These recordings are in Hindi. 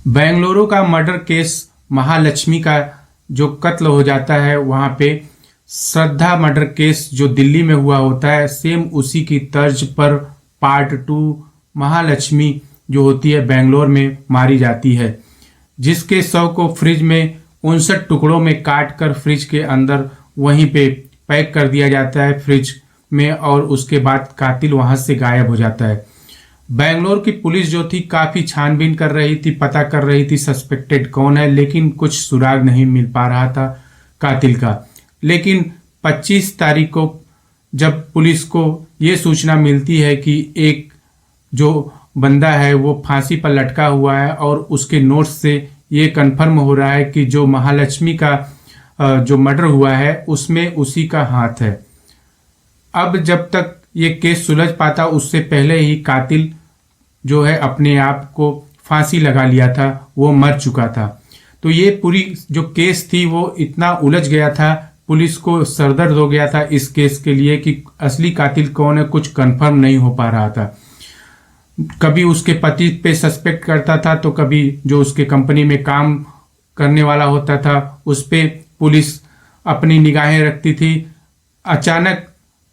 बेंगलुरु का मर्डर केस, महालक्ष्मी का जो कत्ल हो जाता है वहाँ पे श्रद्धा मर्डर केस जो दिल्ली में हुआ होता है, सेम उसी की तर्ज पर पार्ट 2 महालक्ष्मी जो होती है बेंगलोर में मारी जाती है, जिसके शव को फ्रिज में 59 टुकड़ों में काट कर फ्रिज के अंदर वहीं पे पैक कर दिया जाता है फ्रिज में, और उसके बाद कातिल वहां से गायब हो जाता है। बेंगलोर की पुलिस जो थी काफी छानबीन कर रही थी, पता कर रही थी सस्पेक्टेड कौन है, लेकिन कुछ सुराग नहीं मिल पा रहा था कातिल का। लेकिन 25 तारीख को जब पुलिस को ये सूचना मिलती है कि एक जो बंदा है वो फांसी पर लटका हुआ है, और उसके नोट्स से ये कंफर्म हो रहा है कि जो महालक्ष्मी का जो मर्डर हुआ है उसमें उसी का हाथ है। अब जब तक ये केस सुलझ पाता उससे पहले ही कातिल जो है अपने आप को फांसी लगा लिया था, वो मर चुका था। तो ये पूरी जो केस थी वो इतना उलझ गया था, पुलिस को सरदर्द हो गया था इस केस के लिए कि असली कातिल कौन है, कुछ कंफर्म नहीं हो पा रहा था। कभी उसके पति पे सस्पेक्ट करता था, तो कभी जो उसके कंपनी में काम करने वाला होता था उस पे पुलिस अपनी निगाहें रखती थी। अचानक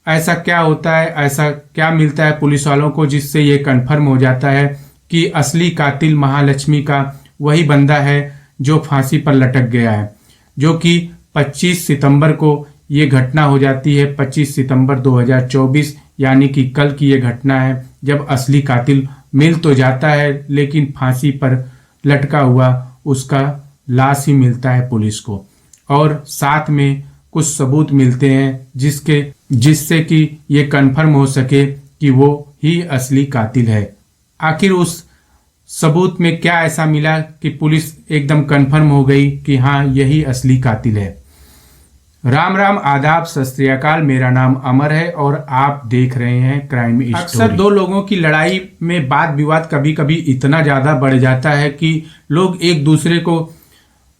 ऐसा क्या होता है, ऐसा क्या मिलता है पुलिस वालों को जिससे ये कंफर्म हो जाता है कि असली कातिल महालक्ष्मी का वही बंदा है जो फांसी पर लटक गया है। जो कि 25 सितंबर को ये घटना हो जाती है, 25 सितंबर 2024, यानी कि कल की ये घटना है, जब असली कातिल मिल तो जाता है लेकिन फांसी पर लटका हुआ उसका लाश ही मिलता है पुलिस को, और साथ में कुछ सबूत मिलते हैं जिससे कि ये कंफर्म हो सके कि वो ही असली कातिल है। आखिर उस सबूत में क्या ऐसा मिला कि पुलिस एकदम कंफर्म हो गई कि हाँ यही असली कातिल है। राम राम, आदाब, सत श्री अकाल। मेरा नाम अमर है और आप देख रहे हैं क्राइम स्टोरी। अक्सर दो लोगों की लड़ाई में वाद विवाद कभी कभी इतना ज्यादा बढ़ जाता है कि लोग एक दूसरे को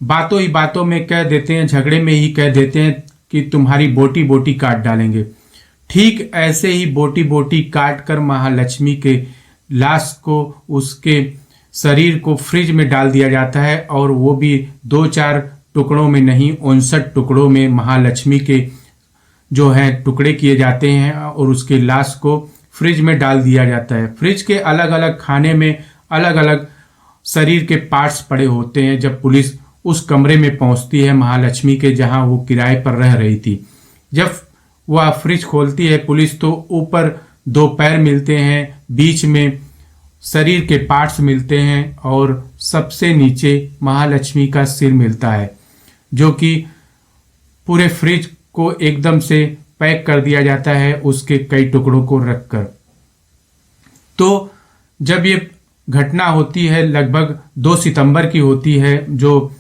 बातों ही बातों में कह देते हैं, झगड़े में ही कह देते हैं कि तुम्हारी बोटी बोटी काट डालेंगे। ठीक ऐसे ही बोटी बोटी काट कर महालक्ष्मी के लाश को, उसके शरीर को फ्रिज में डाल दिया जाता है, और वो भी 2-4 टुकड़ों में नहीं, 59 टुकड़ों में महालक्ष्मी के जो है टुकड़े किए जाते हैं, और उसके लाश को फ्रिज में डाल दिया जाता है। फ्रिज के अलग अलग खाने में अलग अलग शरीर के पार्ट्स पड़े होते हैं। जब पुलिस उस कमरे में पहुंचती है महालक्ष्मी के, जहां वो किराए पर रह रही थी, जब वह फ्रिज खोलती है पुलिस, तो ऊपर 2 पैर मिलते हैं, बीच में शरीर के पार्ट्स मिलते हैं, और सबसे नीचे महालक्ष्मी का सिर मिलता है, जो कि पूरे फ्रिज को एकदम से पैक कर दिया जाता है उसके कई टुकड़ों को रखकर। तो जब ये घटना होती है लगभग 2 सितंबर की होती है, जो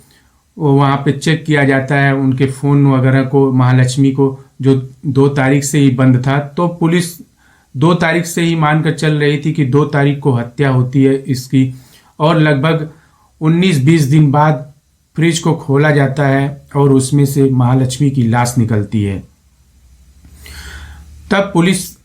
वहाँ पे चेक किया जाता है उनके फ़ोन वगैरह को, महालक्ष्मी को, जो 2 तारीख से ही बंद था। तो पुलिस 2 तारीख से ही मानकर चल रही थी कि 2 तारीख को हत्या होती है इसकी, और लगभग 19-20 दिन बाद फ्रिज को खोला जाता है और उसमें से महालक्ष्मी की लाश निकलती है। तब पुलिस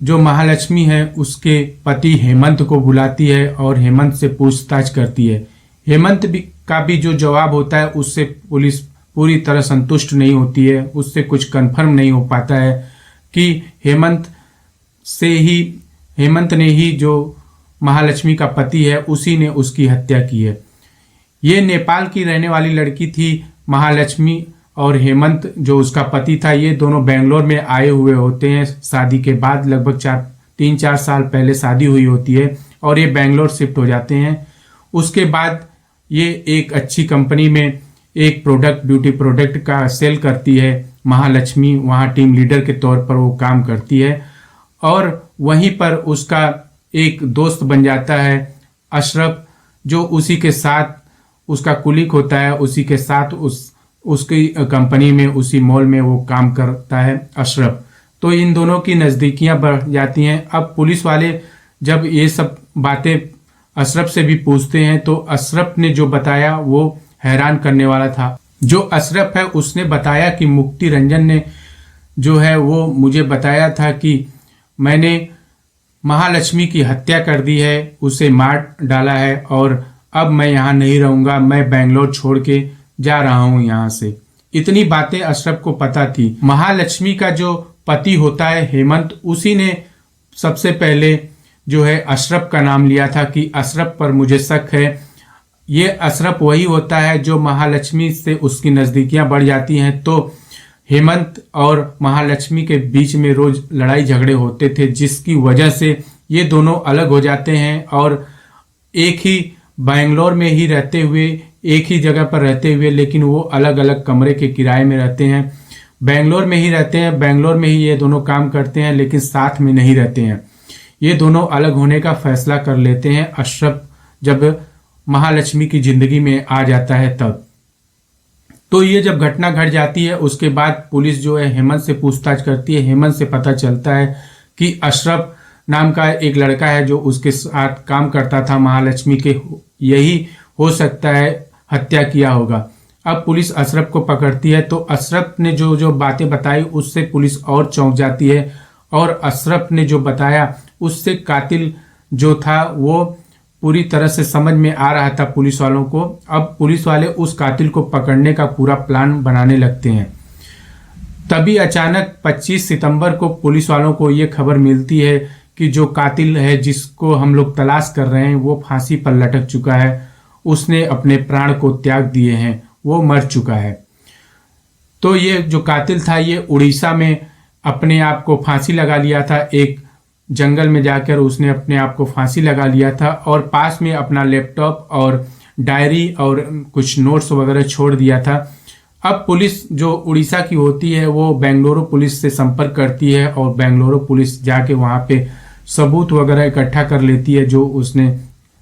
जो महालक्ष्मी है उसके पति हेमंत को बुलाती है और हेमंत से पूछताछ करती है। हेमंत का भी जो जवाब होता है उससे पुलिस पूरी तरह संतुष्ट नहीं होती है, उससे कुछ कंफर्म नहीं हो पाता है कि हेमंत ने ही जो महालक्ष्मी का पति है उसी ने उसकी हत्या की है। ये नेपाल की रहने वाली लड़की थी महालक्ष्मी, और हेमंत जो उसका पति था, ये दोनों बेंगलोर में आए हुए होते हैं शादी के बाद। लगभग 3-4 साल पहले शादी हुई होती है और ये बेंगलोर शिफ्ट हो जाते हैं। उसके बाद ये एक अच्छी कंपनी में एक ब्यूटी प्रोडक्ट का सेल करती है महालक्ष्मी, वहाँ टीम लीडर के तौर पर वो काम करती है, और वहीं पर उसका एक दोस्त बन जाता है अशरफ, जो उसी के साथ उसका कुलीग होता है, उसी के साथ उसकी कंपनी में, उसी मॉल में वो काम करता है अशरफ। तो इन दोनों की नज़दीकियां बढ़ जाती हैं। अब पुलिस वाले जब ये सब बातें अशरफ से भी पूछते हैं तो अशरफ ने जो बताया वो हैरान करने वाला था। जो अशरफ है उसने बताया कि मुक्ति रंजन ने जो है वो मुझे बताया था कि मैंने महालक्ष्मी की हत्या कर दी है, उसे मार डाला है, और अब मैं यहाँ नहीं रहूंगा, मैं बेंगलोर छोड़ के जा रहा हूँ यहाँ से। इतनी बातें अशरफ को पता थी। महालक्ष्मी का जो पति होता है हेमंत, उसी ने सबसे पहले जो है अशरफ का नाम लिया था कि अशरफ पर मुझे शक है। ये अशरफ वही होता है जो महालक्ष्मी से उसकी नजदीकियां बढ़ जाती हैं, तो हेमंत और महालक्ष्मी के बीच में रोज लड़ाई झगड़े होते थे, जिसकी वजह से ये दोनों अलग हो जाते हैं और एक ही बेंगलोर में ही रहते हुए, एक ही जगह पर रहते हुए, लेकिन वो अलग अलग कमरे के किराए में रहते हैं। बेंगलोर में ही रहते हैं, बेंगलोर में ही ये दोनों काम करते हैं, लेकिन साथ में नहीं रहते हैं। ये दोनों अलग होने का फैसला कर लेते हैं अशरफ जब महालक्ष्मी की जिंदगी में आ जाता है तब। तो ये जब घटना घट जाती है, उसके बाद पुलिस जो है हेमंत से पूछताछ करती है। हेमंत से पता चलता है कि अशरफ नाम का एक लड़का है जो उसके साथ काम करता था महालक्ष्मी के, यही हो सकता है हत्या किया होगा। अब पुलिस अशरफ को पकड़ती है, तो अशरफ ने जो जो बातें बताई उससे पुलिस और चौंक जाती है, और अशरफ ने जो बताया उससे कातिल जो था वो पूरी तरह से समझ में आ रहा था पुलिस वालों को। अब पुलिस वाले उस कातिल को पकड़ने का पूरा प्लान बनाने लगते हैं। तभी अचानक 25 सितंबर को पुलिस वालों को ये खबर मिलती है कि जो कातिल है जिसको हम लोग तलाश कर रहे हैं वो फांसी पर लटक चुका है, उसने अपने प्राण को त्याग दिए हैं, वो मर चुका है। तो ये जो कातिल था ये उड़ीसा में अपने आप को फांसी लगा लिया था, एक जंगल में जाकर उसने अपने आप को फांसी लगा लिया था और पास में अपना लैपटॉप और डायरी और कुछ नोट्स वगैरह छोड़ दिया था। अब पुलिस जो उड़ीसा की होती है वो बेंगलुरु पुलिस से संपर्क करती है और बेंगलुरु पुलिस जाके वहाँ पे सबूत वगैरह इकट्ठा कर लेती है। जो उसने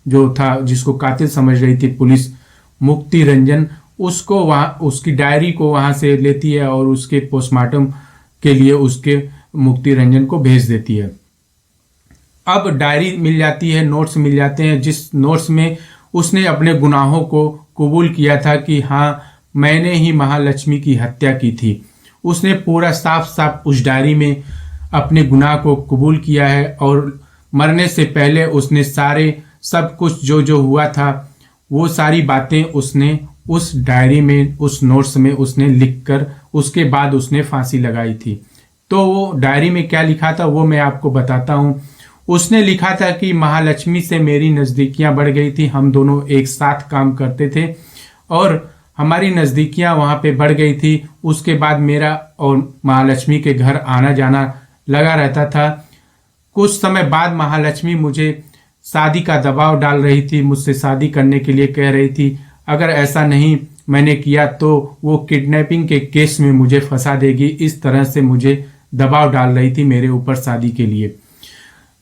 जो था जिसको कातिल समझ रही थी पुलिस, मुक्ति रंजन, उसको वहाँ उसकी डायरी को वहाँ से लेती है और उसके पोस्टमार्टम के लिए उसके मुक्ति रंजन को भेज देती है। अब डायरी मिल जाती है, नोट्स मिल जाते हैं, जिस नोट्स में उसने अपने गुनाहों को कबूल किया था कि हाँ मैंने ही महालक्ष्मी की हत्या की थी। उसने पूरा साफ साफ उस डायरी में अपने गुनाह को कबूल किया है और मरने से पहले उसने सारे सब कुछ जो जो हुआ था वो सारी बातें उसने उस डायरी में, उस नोट्स में उसने लिखकर उसके बाद उसने फांसी लगाई थी। तो वो डायरी में क्या लिखा था वो मैं आपको बताता हूँ। उसने लिखा था कि महालक्ष्मी से मेरी नज़दीकियाँ बढ़ गई थी, हम दोनों एक साथ काम करते थे और हमारी नज़दीकियाँ वहाँ पे बढ़ गई थी। उसके बाद मेरा और महालक्ष्मी के घर आना जाना लगा रहता था। कुछ समय बाद महालक्ष्मी मुझे शादी का दबाव डाल रही थी, मुझसे शादी करने के लिए कह रही थी। अगर ऐसा नहीं मैंने किया तो वो किडनैपिंग के केस में मुझे फंसा देगी, इस तरह से मुझे दबाव डाल रही थी मेरे ऊपर शादी के लिए।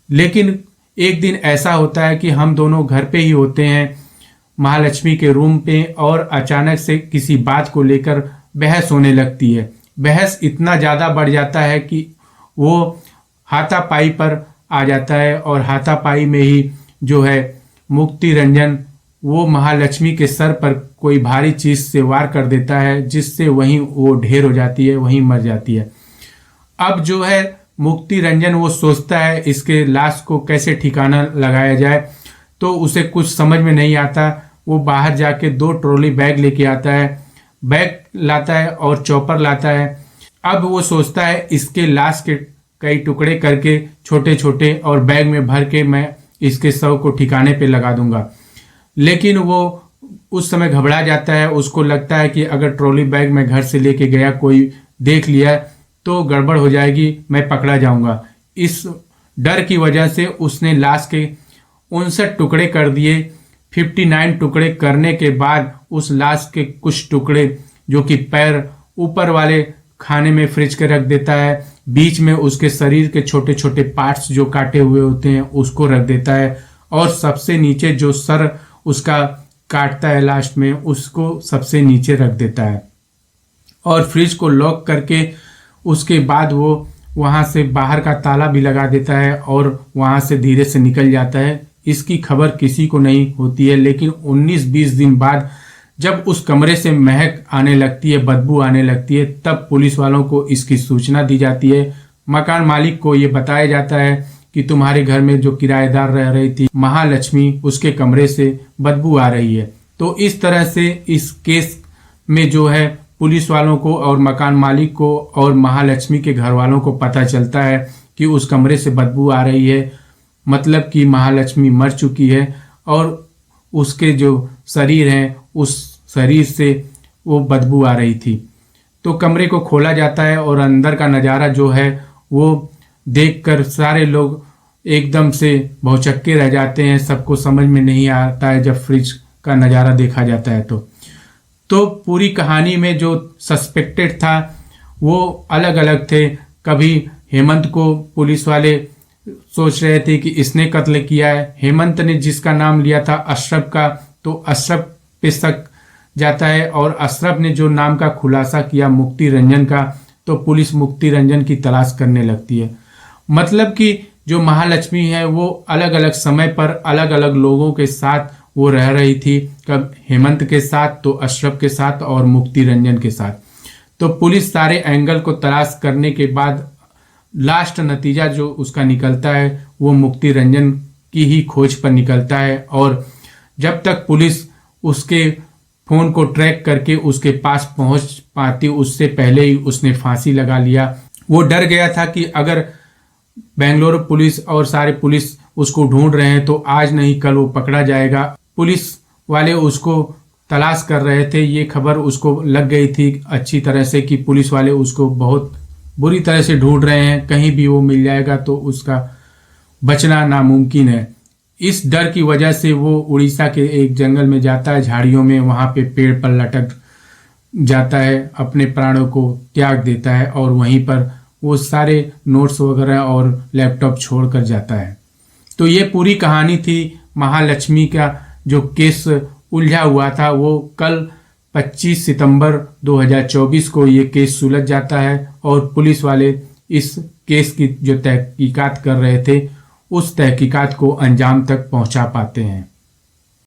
लेकिन एक दिन ऐसा होता है कि हम दोनों घर पे ही होते हैं महालक्ष्मी के रूम पे और अचानक से किसी बात को लेकर बहस होने लगती है। बहस इतना ज़्यादा बढ़ जाता है कि वो हाथापाई पर आ जाता है और हाथापाई में ही जो है मुक्ति रंजन वो महालक्ष्मी के सर पर कोई भारी चीज से वार कर देता है, जिससे वहीं वो ढेर हो जाती है, वहीं मर जाती है। अब जो है मुक्ति रंजन वो सोचता है इसके लाश को कैसे ठिकाना लगाया जाए, तो उसे कुछ समझ में नहीं आता। वो बाहर जाके 2 ट्रॉली बैग लेके आता है, बैग लाता है और चॉपर लाता है। अब वो सोचता है इसके लाश के कई टुकड़े करके छोटे छोटे और बैग में भर के मैं इसके शव को ठिकाने पे लगा दूंगा। लेकिन वो उस समय घबरा जाता है, उसको लगता है कि अगर ट्रॉली बैग मैं घर से लेके गया कोई देख लिया तो गड़बड़ हो जाएगी, मैं पकड़ा जाऊंगा। इस डर की वजह से उसने लाश के 59 टुकड़े कर दिए। 59 टुकड़े करने के बाद उस लाश के कुछ टुकड़े जो कि पैर ऊपर वाले खाने में फ्रिज के रख देता है, बीच में उसके शरीर के छोटे छोटे पार्ट्स जो काटे हुए होते हैं उसको रख देता है और सबसे नीचे जो सर उसका काटता है लास्ट में उसको सबसे नीचे रख देता है और फ्रिज को लॉक करके उसके बाद वो वहां से बाहर का ताला भी लगा देता है और वहां से धीरे से निकल जाता है। इसकी खबर किसी को नहीं होती है, लेकिन 19-20 दिन बाद जब उस कमरे से महक आने लगती है, बदबू आने लगती है, तब पुलिस वालों को इसकी सूचना दी जाती है। मकान मालिक को ये बताया जाता है कि तुम्हारे घर में जो किराएदार रह रही थी महालक्ष्मी, उसके कमरे से बदबू आ रही है। तो इस तरह से इस केस में जो है पुलिस वालों को और मकान मालिक को और महालक्ष्मी के घर वालों को पता चलता है कि उस कमरे से बदबू आ रही है, मतलब कि महालक्ष्मी मर चुकी है और उसके जो शरीर है उस शरीर से वो बदबू आ रही थी। तो कमरे को खोला जाता है और अंदर का नज़ारा जो है वो देखकर सारे लोग एकदम से भौचक्के रह जाते हैं। सबको समझ में नहीं आता है जब फ्रिज का नज़ारा देखा जाता है तो पूरी कहानी में जो सस्पेक्टेड था वो अलग अलग थे। कभी हेमंत को पुलिस वाले सोच रहे थे कि इसने कत्ल किया है। हेमंत ने जिसका नाम लिया था अशरफ का, तो अशरफ पे शक जाता है और अशरफ ने जो नाम का खुलासा किया मुक्ति रंजन का, तो पुलिस मुक्ति रंजन की तलाश करने लगती है। मतलब कि जो महालक्ष्मी है वो अलग अलग समय पर अलग अलग लोगों के साथ वो रह रही थी, कब हेमंत के साथ, तो अशरफ के साथ और मुक्ति रंजन के साथ। तो पुलिस सारे एंगल को तलाश करने के बाद लास्ट नतीजा जो उसका निकलता है वो मुक्ति रंजन की ही खोज पर निकलता है। और जब तक पुलिस उसके फोन को ट्रैक करके उसके पास पहुंच पाती उससे पहले ही उसने फांसी लगा लिया। वो डर गया था कि अगर बेंगलुरु पुलिस और सारे पुलिस उसको ढूंढ रहे हैं तो आज नहीं कल वो पकड़ा जाएगा। पुलिस वाले उसको तलाश कर रहे थे, ये खबर उसको लग गई थी अच्छी तरह से कि पुलिस वाले उसको बहुत बुरी तरह से ढूंढ रहे हैं, कहीं भी वो मिल जाएगा तो उसका बचना नामुमकिन है। इस डर की वजह से वो उड़ीसा के एक जंगल में जाता है, झाड़ियों में, वहाँ पे पेड़ पर लटक जाता है, अपने प्राणों को त्याग देता है और वहीं पर वो सारे नोट्स वगैरह और लैपटॉप छोड़ कर जाता है। तो ये पूरी कहानी थी महालक्ष्मी का जो केस उलझा हुआ था। वो कल 25 सितंबर 2024 को ये केस सुलझ जाता है और पुलिस वाले इस केस की जो तहकीकात कर रहे थे उस तहकीकात को अंजाम तक पहुंचा पाते हैं।